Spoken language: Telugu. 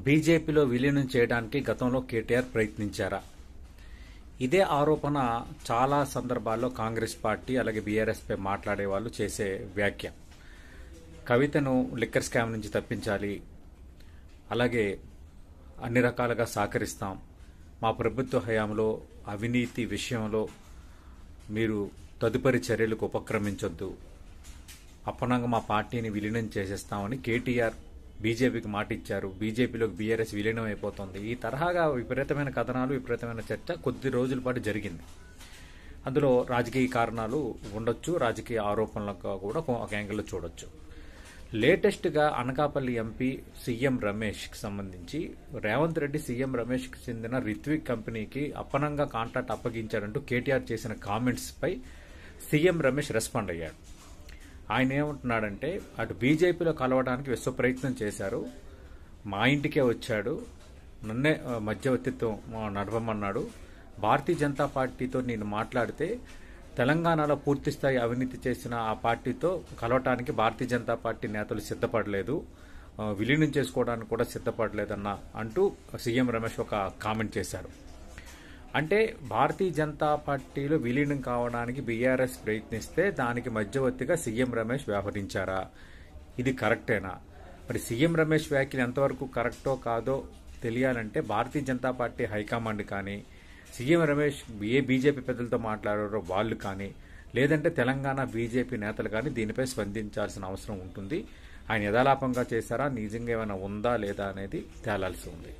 బీజేపీలో విలీనం చేయడానికి గతంలో కేటీఆర్ ప్రయత్నించారా? ఇదే ఆరోపణ చాలా సందర్భాల్లో కాంగ్రెస్ పార్టీ అలాగే బీఆర్ఎస్ పై మాట్లాడే వాళ్ళు చేసే వ్యాఖ్య. కవితను లిక్కర్ స్కామ్ నుంచి తప్పించాలి, అలాగే అన్ని రకాలుగా సహకరిస్తాం, మా ప్రభుత్వ హయాంలో అవినీతి విషయంలో మీరు తదుపరి చర్యలకు ఉపక్రమించొద్దు, అప్పనంగా మా పార్టీని విలీనం చేసేస్తామని కేటీఆర్ బీజేపీకి మాట ఇచ్చారు. బీజేపీలోకి బీఆర్ఎస్ విలీనం అయిపోతుంది. ఈ తరహాగా విపరీతమైన కథనాలు, విపరీతమైన చర్చ కొద్ది రోజుల పాటు జరిగింది. అందులో రాజకీయ కారణాలు ఉండొచ్చు, రాజకీయ ఆరోపణలకు కూడా ఒక యాంగిల్లో చూడొచ్చు. లేటెస్ట్గా అనకాపల్లి ఎంపీ సీఎం రమేష్కి సంబంధించి రేవంత్ రెడ్డి సీఎం రమేష్కి చెందిన రిత్విక్ కంపెనీకి అప్పనంగా కాంట్రాక్ట్ అప్పగించాడంటూ కేటీఆర్ చేసిన కామెంట్స్ పై సీఎం రమేష్ రెస్పాండ్ అయ్యాడు. ఆయన ఏమంటున్నాడంటే, అటు బీజేపీలో కలవడానికి విశ్వ ప్రయత్నం చేశారు, మా ఇంటికే వచ్చాడు, నన్నే మధ్యవర్తిత్వం నడపమన్నాడు, భారతీయ జనతా పార్టీతో నేను మాట్లాడితే తెలంగాణలో పూర్తిస్థాయి అవినీతి చేసిన ఆ పార్టీతో కలవటానికి భారతీయ జనతా పార్టీ నేతలు సిద్ధపడలేదు, విలీనం చేసుకోవడానికి కూడా సిద్ధపడలేదన్న అంటూ సీఎం రమేష్ ఒక కామెంట్ చేశారు. అంటే భారతీయ జనతా పార్టీలో విలీనం కావడానికి బీఆర్ఎస్ ప్రయత్నిస్తే దానికి మధ్యవర్తిగా సీఎం రమేష్ వ్యవహరించారా? ఇది కరెక్టేనా? మరి సీఎం రమేష్ వ్యాఖ్యలు ఎంతవరకు కరెక్టో కాదో తెలియాలంటే భారతీయ జనతా పార్టీ హైకమాండ్ కానీ, సీఎం రమేష్ ఏ బీజేపీ పెద్దలతో మాట్లాడారో వాళ్ళు కానీ, లేదంటే తెలంగాణ బీజేపీ నేతలు కానీ దీనిపై స్పందించాల్సిన అవసరం ఉంటుంది. ఆయన యథాలాపంగా చేశారా, నిజంగా ఏమైనా ఉందా లేదా అనేది తేలాల్సి ఉంది.